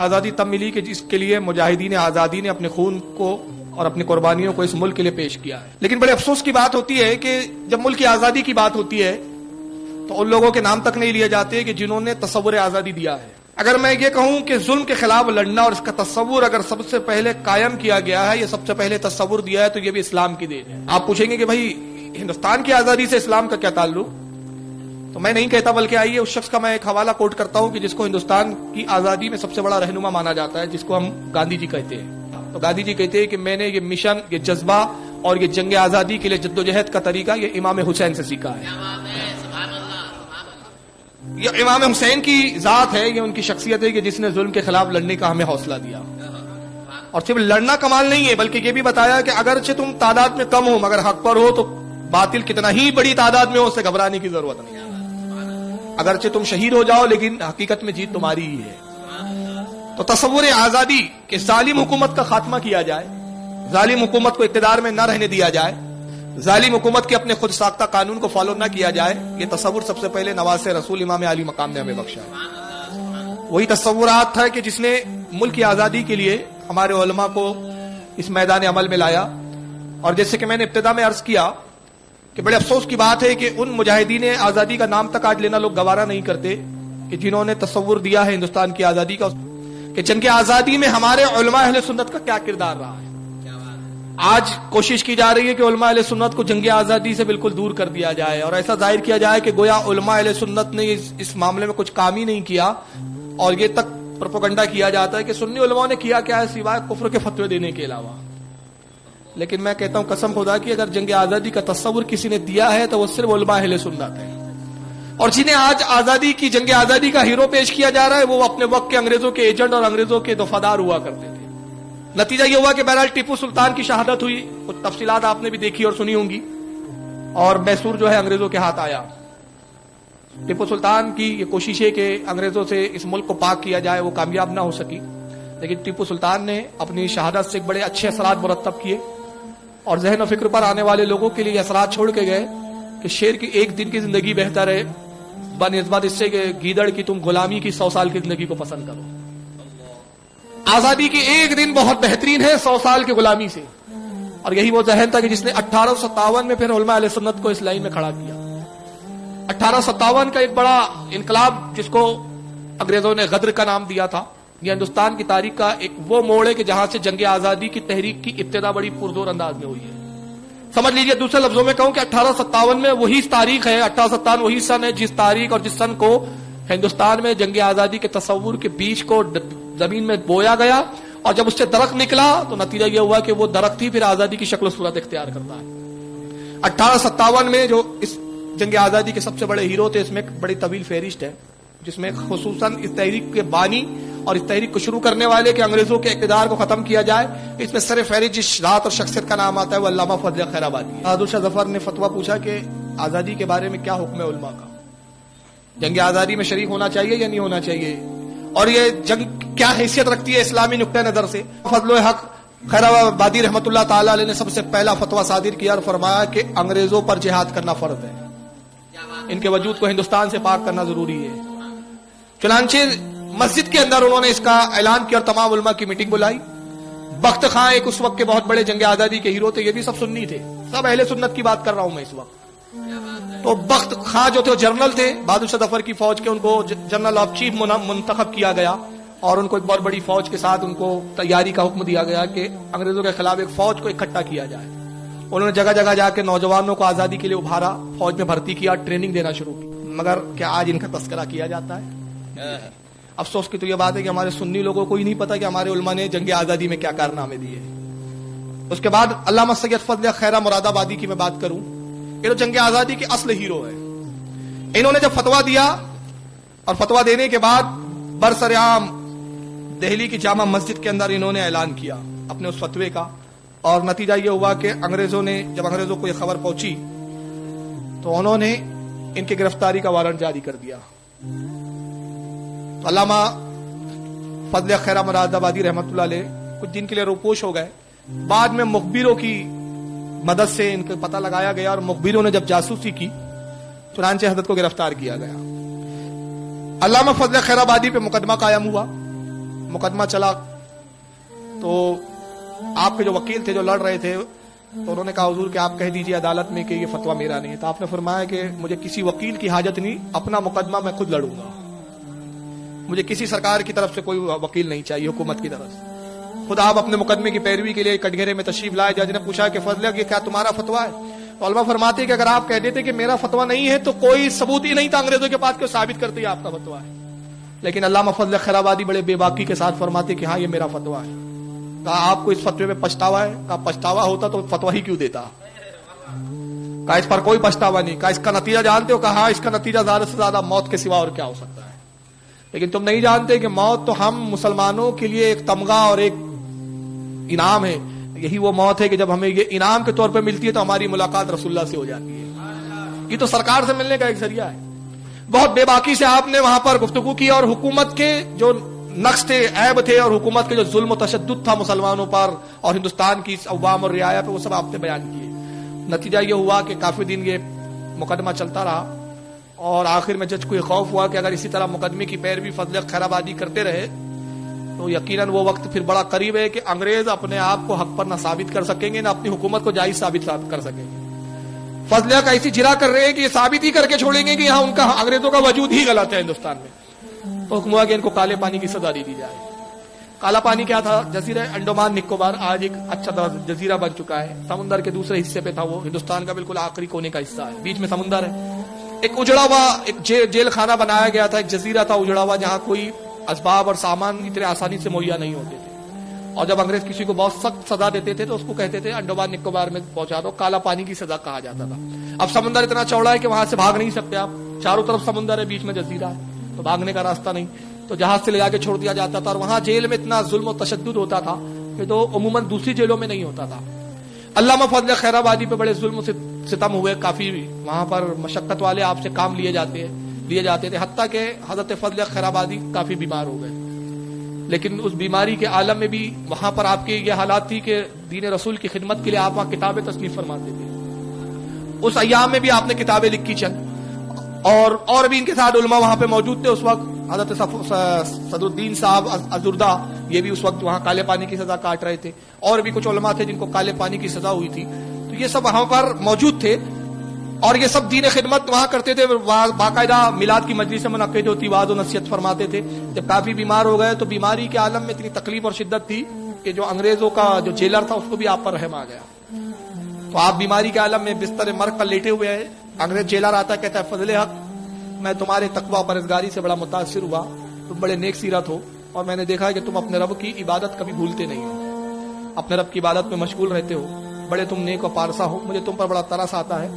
آزادی تب ملی کہ جس کے لیے مجاہدین آزادی نے اپنے خون کو اور اپنی قربانیوں کو اس ملک کے لیے پیش کیا ہے. لیکن بڑے افسوس کی بات ہوتی ہے کہ جب ملک کی آزادی کی بات ہوتی ہے تو ان لوگوں کے نام تک نہیں لیے جاتے کہ جنہوں نے تصور آزادی دیا ہے. اگر میں یہ کہوں کہ ظلم کے خلاف لڑنا اور اس کا تصور اگر سب سے پہلے قائم کیا گیا ہے یا سب سے پہلے تصور دیا ہے تو یہ بھی اسلام کی دین ہے. آپ پوچھیں گے کہ بھائی ہندوستان کی آزادی سے اسلام کا کیا تعلق؟ تو میں نہیں کہتا بلکہ آئیے اس شخص کا میں ایک حوالہ کوٹ کرتا ہوں کہ جس کو ہندوستان کی آزادی میں سب سے بڑا رہنما مانا جاتا ہے، جس کو ہم گاندھی جی کہتے ہیں. تو گاندھی جی کہتے ہیں کہ میں نے یہ مشن، یہ جذبہ اور یہ جنگ آزادی کے لیے جدوجہد کا طریقہ یہ امام حسین سے سیکھا ہے. یہ امام حسین کی ذات ہے، یہ ان کی شخصیت ہے کہ جس نے ظلم کے خلاف لڑنے کا ہمیں حوصلہ دیا. اور صرف لڑنا کمال نہیں ہے بلکہ یہ بھی بتایا کہ اگرچہ تم تعداد میں کم ہو مگر حق پر ہو تو باطل کتنا ہی بڑی تعداد میں ہو اس سے گھبرانے کی ضرورت نہیں. اگرچہ تم شہید ہو جاؤ لیکن حقیقت میں جیت تمہاری ہی ہے. تو تصور آزادی کہ ظالم حکومت کا خاتمہ کیا جائے، ظالم حکومت کو اقتدار میں نہ رہنے دیا جائے، ظالم حکومت کے اپنے خود ساختہ قانون کو فالو نہ کیا جائے، یہ تصور سب سے پہلے نواز رسول امام علی مقام نے ہمیں بخشا ہے. وہی تصورات تھا کہ جس نے ملک کی آزادی کے لیے ہمارے علماء کو اس میدان عمل میں لایا. اور جیسے کہ میں نے ابتدا میں عرض کیا کہ بڑے افسوس کی بات ہے کہ ان مجاہدین آزادی کا نام تک آج لینا لوگ گوارا نہیں کرتے کہ جنہوں نے تصور دیا ہے ہندوستان کی آزادی کا، کہ جنگ آزادی میں ہمارے علماء اہل سنت کا کیا کردار رہا ہے. آج کوشش کی جا رہی ہے کہ علماء اہل سنت کو جنگ آزادی سے بالکل دور کر دیا جائے اور ایسا ظاہر کیا جائے کہ گویا علماء اہل سنت نے اس معاملے میں کچھ کام ہی نہیں کیا. اور یہ تک پروپیگنڈا کیا جاتا ہے کہ سنی علماء نے کیا کیا ہے سوائے کفر کے فتوے دینے کے علاوہ. لیکن میں کہتا ہوں قسم خدا کی اگر جنگ آزادی کا تصور کسی نے دیا ہے تو وہ صرف علماء اہل سنت ہے. اور جنہیں آج آزادی کی جنگ آزادی کا ہیرو پیش کیا جا رہا ہے وہ اپنے وقت کے انگریزوں کے ایجنٹ اور انگریزوں کے دفادار ہوا کرتے تھے. نتیجہ یہ ہوا کہ بہرحال ٹیپو سلطان کی شہادت ہوئی، کچھ تفصیلات آپ نے بھی دیکھی اور سنی ہوں گی، اور میسور جو ہے انگریزوں کے ہاتھ آیا. ٹیپو سلطان کی یہ کوشش ہے کہ انگریزوں سے اس ملک کو پاک کیا جائے، وہ کامیاب نہ ہو سکی. لیکن ٹیپو سلطان نے اپنی شہادت سے بڑے اچھے اثرات مرتب کیے اور ذہن و فکر پر آنے والے لوگوں کے لیے اثرات چھوڑ کے گئے کہ شیر کی ایک دن کی زندگی بہتر ہے بنسبت اس سے کہ گیدڑ کی تم غلامی کی 100 سال کی زندگی کو پسند کرو. آزادی کی ایک دن بہت بہترین ہے 100 سال کی غلامی سے. اور یہی وہ ذہن تھا کہ جس نے 1857 میں پھر علماء اہل سنت کو اس لائن میں کھڑا کیا. 1857 کا ایک بڑا انقلاب جس کو انگریزوں نے غدر کا نام دیا تھا، یہ ہندوستان کی تاریخ کا ایک وہ موڑ ہے کہ جہاں سے جنگ آزادی کی تحریک کی ابتدا بڑی پرزور انداز میں ہوئی ہے. سمجھ لیجئے دوسرے لفظوں میں کہوں کہ 1857 میں وہی تاریخ ہے، 1857 وہی سن ہے جس تاریخ اور جس سن کو ہندوستان میں جنگ آزادی کے تصور کے بیج کو زمین میں بویا گیا. اور جب اس سے درخت نکلا تو نتیجہ یہ ہوا کہ وہ درخت ہی پھر آزادی کی شکل و صورت اختیار کرتا ہے. 1857 میں جو اس جنگ آزادی کے سب سے بڑے ہیرو تھے، اس میں ایک بڑی طویل فہرست ہے جس میں خصوصاً اس تحریک کے بانی اور اس تحریک کو شروع کرنے والے کہ انگریزوں کے اقتدار کو ختم کیا جائے، اس میں سر فہرست جس ذات اور شخصیت کا نام آتا ہے وہ علامہ فضل خیر آبادی ہے. بہادر شاہ ظفر نے فتویٰ پوچھا کہ آزادی کے بارے میں کیا حکم ہے علماء کا، جنگ آزادی میں شریک ہونا چاہیے یا نہیں ہونا چاہیے، اور یہ جنگ کیا حیثیت رکھتی ہے اسلامی نقطہ نظر سے. فضل حق خیر آبادی رحمۃ اللہ تعالی علیہ نے سب سے پہلا فتویٰ صادر کیا اور فرمایا کہ انگریزوں پر جہاد کرنا فرض ہے، ان کے وجود کو ہندوستان سے پاک کرنا ضروری ہے. چنانچہ مسجد کے اندر انہوں نے اس کا اعلان کیا اور تمام علماء کی میٹنگ بلائی. بخت خاں ایک اس وقت کے بہت بڑے جنگ آزادی کے ہیرو تھے، یہ بھی سب سنی تھے، سب اہل سنت کی بات کر رہا ہوں میں اس وقت. تو بخت خاں جو تھے وہ جنرل تھے بہادر شاہ ظفر کی فوج کے، ان کو جنرل آف چیف منتخب کیا گیا اور ان کو ایک بہت بڑی فوج کے ساتھ ان کو تیاری کا حکم دیا گیا کہ انگریزوں کے خلاف ایک فوج کو اکٹھا کیا جائے. انہوں نے جگہ جگہ جا کے نوجوانوں کو آزادی کے لیے ابھارا، فوج میں بھرتی کیا، ٹریننگ دینا شروع کی. مگر کیا آج ان کا تذکرہ کیا جاتا ہے؟ افسوس کی تو یہ بات ہے کہ ہمارے سنی لوگوں کو ہی نہیں پتا کہ ہمارے علماء نے جنگ آزادی میں کیا کارنامے دیے. اس کے بعد علامہ سید فضل خیر مراد آبادی کی میں بات کروں، یہ تو جنگ آزادی کے اصل ہیرو ہے. انہوں نے جب فتویٰ دیا اور فتویٰ دینے کے بعد برسرعام دہلی کی جامع مسجد کے اندر انہوں نے اعلان کیا اپنے اس فتوے کا. اور نتیجہ یہ ہوا کہ جب انگریزوں کو یہ خبر پہنچی تو انہوں نے ان کی گرفتاری کا وارنٹ جاری کر دیا. تو علامہ فضل خیر مراد آبادی رحمۃ اللہ علیہ کچھ دن کے لیے روپوش ہو گئے. بعد میں مخبروں کی مدد سے ان کا پتہ لگایا گیا اور مخبروں نے جب جاسوسی کی چنانچہ حضرت کو گرفتار کیا گیا. علامہ فضل خیر آبادی پہ مقدمہ قائم ہوا، मुकदमा चला तो आपके जो वकील थे जो लड़ रहे थे तो उन्होंने कहा हुजूर कि आप कह दीजिए अदालत में कि ये फतवा मेरा नहीं है। तो आपने फरमाया कि मुझे किसी वकील की हाजत नहीं, अपना मुकदमा मैं खुद लड़ूंगा, मुझे किसी सरकार की तरफ से कोई वकील नहीं चाहिए, हुकूमत की तरफ से। खुद आप अपने मुकदमे की पैरवी के लिए कटघरे में तशरीफ लाए। जज ने पूछा कि फजल कि क्या तुम्हारा फतवा है? तो उलमा फरमाते कि अगर आप कह देते कि मेरा फतवा नहीं है तो कोई सबूत ही नहीं था अंग्रेजों के पास, क्यों साबित करते ही आपका फतवा है। लेकिन अल्लामा फजल खैराबादी बड़े बेबाकी के साथ फरमाते कि हाँ ये मेरा फतवा है। कहा आपको इस फतवे में पछतावा है? कहा पछतावा होता तो फतवा ही क्यों देता। कहा इस पर कोई पछतावा नहीं। कहा इसका नतीजा जानते हो? कहा इसका नतीजा ज्यादा से ज्यादा मौत के सिवा और क्या हो सकता है। लेकिन तुम नहीं जानते कि मौत तो हम मुसलमानों के लिए एक तमगा और एक इनाम है। यही वो मौत है कि जब हमें ये इनाम के तौर पर मिलती है तो हमारी मुलाकात रसूलुल्लाह से हो जाती है। ये तो सरकार से मिलने का एक जरिया है। बहुत बेबाकी से आपने वहां पर गुफ्तगू की और हुकूमत के जो नक्श थे, ऐब थे और हुकूमत के जो जुल्म और तशद्दुद था मुसलमानों पर और हिंदुस्तान की अवाम और रियाया पे, वो सब आपने बयान किए। नतीजा ये हुआ कि काफी दिन ये मुकदमा चलता रहा और आखिर में जज को ये खौफ हुआ कि अगर इसी तरह मुकदमे की पैरवी फजल खैराबादी करते रहे तो यकीनन वो वक्त फिर बड़ा करीब है कि अंग्रेज अपने आप को हक पर न साबित कर सकेंगे, न अपनी हुकूमत को जायज साबित कर सकेंगे। फजलिया का ऐसी जिरा कर रहे हैं कि ये साबित ही करके छोड़ेंगे कि यहाँ उनका अंग्रेजों का वजूद ही गलत है हिंदुस्तान में। तो हुक्म हुआ कि इनको काले पानी की सजा दे दी जाए। काला पानी क्या था? जजीरा अंडमान निकोबार आज एक अच्छा जजीरा बन चुका है। समुद्र के दूसरे हिस्से पे था वो, हिंदुस्तान का बिल्कुल आखिरी कोने का हिस्सा है, बीच में समुद्र है। एक उजड़ा हुआ एक जेल खाना बनाया गया था, एक जजीरा था उजड़ा हुआ, जहाँ कोई असबाब और सामान इतने आसानी से मुहैया नहीं होते थे। और जब अंग्रेज किसी को बहुत सख्त सजा देते थे तो उसको कहते थे अंडमान निकोबार में पहुंचा दो, काला पानी की सजा कहा जाता था। अब समुद्र इतना चौड़ा है कि वहां से भाग नहीं सकते आप, चारों तरफ समुद्र है, बीच में जजीरा है, तो भागने का रास्ता नहीं, तो जहाज से ले जाके छोड़ दिया जाता था। और वहां जेल में इतना जुल्म और तशद्दुद होता था कि तो उमूमन दूसरी जेलों में नहीं होता था। अल्लामा फजल खैराबादी पे बड़े जुल्म सितम हुए, काफी वहां पर मशक्कत वाले आपसे काम लिए जाते थे, हत्ता के हजरत फजल खैराबादी काफी बीमार हो गए। लेकिन उस बीमारी के आलम में भी वहां पर आपकी ये हालात थी कि दीन रसूल की खिदमत के लिए आप वहां किताबें तस्नीफ फरमाते थे। उस अय्याम में भी आपने किताबें लिखी चंद, और भी इनके साथ उलमा वहां पे मौजूद थे उस वक्त। हजरत सदरुद्दीन साहब अजुर्दा, ये भी उस वक्त वहां काले पानी की सजा काट रहे थे। और भी कुछ उलमा थे जिनको काले पानी की सजा हुई थी। तो ये सब वहां पर मौजूद थे और ये सब दीन खिदमत वहां करते थे। बाकायदा मिलाद की मजलिस मुनक्किद होती, वाज और नसीहत फरमाते थे। जब काफी बीमार हो गए तो बीमारी के आलम में इतनी तकलीफ और शिद्दत थी कि जो अंग्रेजों का जो जेलर था उसको भी आप पर रहम आ गया। तो आप बीमारी के आलम में बिस्तर मर्ग पर लेटे हुए हैं। अंग्रेज जेलर आता है, कहता है फजले हक, मैं तुम्हारे तकवा परहेज़गारी से बड़ा मुतासिर हुआ, तुम बड़े नेक सीरत हो और मैंने देखा है कि तुम अपने रब की इबादत कभी भूलते नहीं हो, अपने रब की इबादत में मशगूल रहते हो, बड़े तुम नेक और पारसा हो, मुझे तुम पर बड़ा तरस आता है।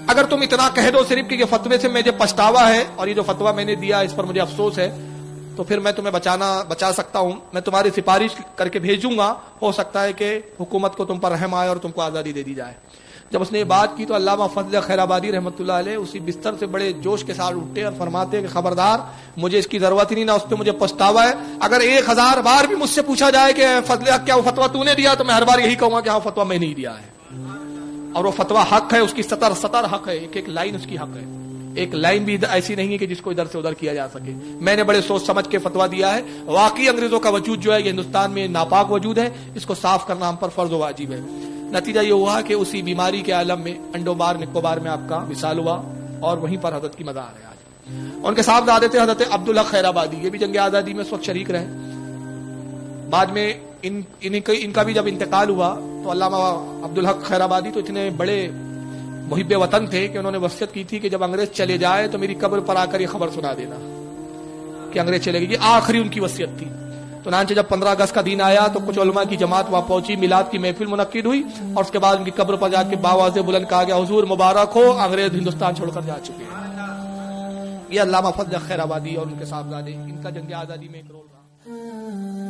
अगर तुम इतना कह दो सिर्फ कि ये फतवे से मुझे पछतावा है और ये जो फतवा मैंने दिया इस पर मुझे अफसोस है, तो फिर मैं तुम्हें बचा सकता हूं, मैं तुम्हारी सिफारिश करके भेजूंगा, हो सकता है कि हुकूमत को तुम पर रहम आए और तुमको आजादी दे दी जाए। जब उसने ये बात की तो अल्लामा फजल खैराबादी रहमतुल्लाह अलैह उसी बिस्तर से बड़े जोश के साथ उठे और फरमाते कि खबरदार, मुझे इसकी जरूरत ही नहीं, ना उस पर मुझे पछतावा है। अगर 1000 बार भी मुझसे पूछा जाए कि फजल क्या वो फतवा तूने दिया, तो मैं हर बार यही कहूंगा कि हाँ फतवा मैंने ही दिया है और वो फतवा हक है, उसकी सतर हक है, एक लाइन उसकी हक है। एक लाइन भी ऐसी नहीं है कि जिसको इधर से उधर किया जा सके। मैंने बड़े सोच समझ के फतवा दिया है। वाकई अंग्रेजों का वजूद जो है ये हिंदुस्तान में नापाक वजूद है, इसको साफ करना हम पर फर्ज व वाजिब है। नतीजा ये हुआ कि उसी बीमारी के आलम में अंडमान निकोबार में आपका विसाल हुआ और वहीं पर हजरत की मज़ार है आज। उनके साहबजादे थे हजरत अब्दुल हक खैराबादी, ये भी जंग आजादी में उस वक्त शरीक रहे। बाद में इनका भी जब इंतकाल हुआ तो अल्लामा अब्दुल हक खैराबादी तो इतने बड़े मुहिब वतन थे कि उन्होंने वसीयत की थी कि जब अंग्रेज चले जाए तो मेरी कब्र पर आकर ये खबर सुना देना कि अंग्रेज चले गए। ये आखिरी उनकी वसीयत थी। तो नांचे जब 15 अगस्त का दिन आया तो कुछ उलमा की जमात वहां पहुंची, मिलाद की महफिल मुनक्किद हुई और उसके बाद उनकी कब्र पर जाके बावाज़े बुलंद कहा गया, हुजूर मुबारक हो, अंग्रेज हिंदुस्तान छोड़कर जा चुके हैं। ये अल्लामा फजल खैराबादी और उनके साहबजादे, इनका जंग आजादी में एक रोल रहा।